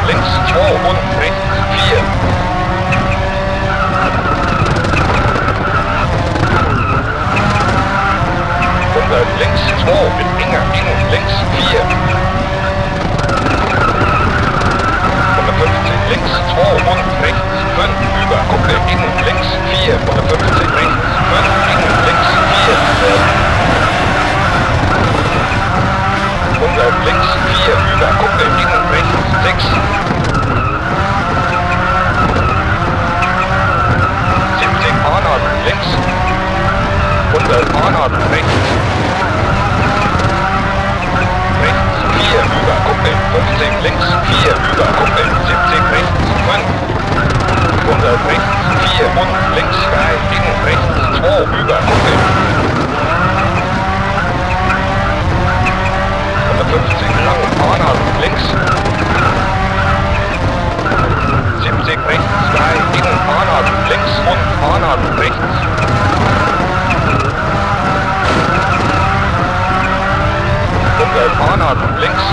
links 2 und rechts 4. 100 links 2 mit enger innen links 4. 150 links 2 und rechts 5 über Kuppe innen links 4. 150 rechts 5 innen links 4. 100 links 4 über Kuppe innen rechts 6. 70 Bahnhard links. 100 Bahnhard rechts. Rechts 4 über Kuppe. 50 links 4 über Kuppe. 70 rechts 5. 100 rechts 4 und links 3 innen rechts 2 über Kuppe. 150 lang Bahnhard links. 70 rechts 3 innen Bahnhard links und Bahnhard rechts. 100 Bahnhard links.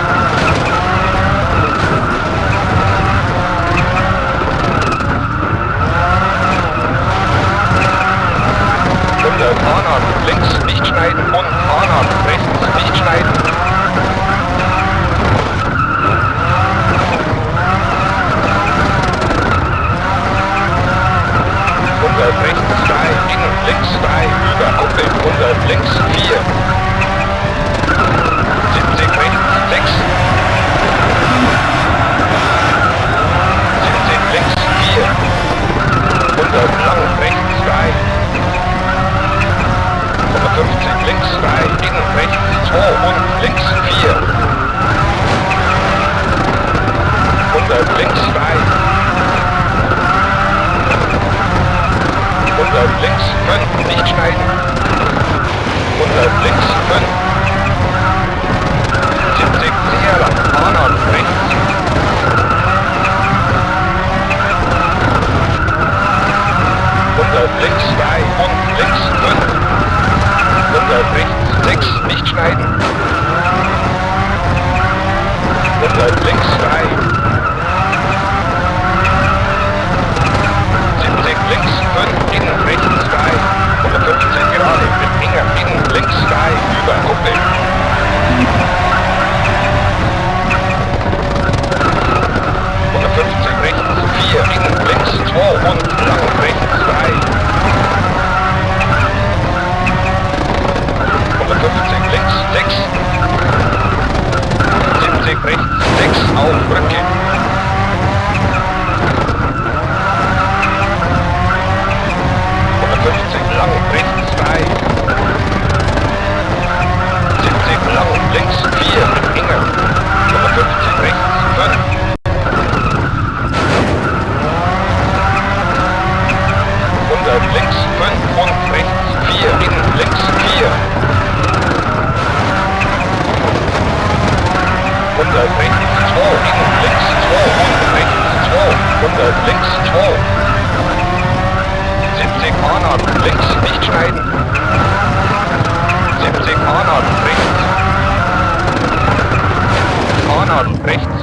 100 Bahnhard links nicht schneiden und Bahnhard rechts nicht schneiden. 100 rechts 3 innen links 3 über Kuppe. 100 links 4. 70 rechts 6. 70 links 4. 100 lang rechts 3. 150 links 3 innen rechts 2 und links 4. 100 links 3. 100 links 5 nicht schneiden. 100 links 5. 70 sehr lang, Bahnhard rechts. 100 links 3 und links 5. 100 rechts 6 nicht schneiden. 100 links 3. 70 links 5 innen rechts 3. 150 gerade mit enger innen links 3 über Kuppe. 150 rechts 4 innen links 2 und lang rechts 3. 150 links 6. 70 rechts 6 auf Brücke. 150 lang rechts 3. 70 lang links 4 mit enger. 150 rechts 5. 100 links 5 und rechts 4 innen links 4. 100 rechts 2 innen links 2 und rechts 2. 100 links 2. 70 Bahnhard links nicht schneiden. 70 Bahnhard rechts. Bahnhard rechts.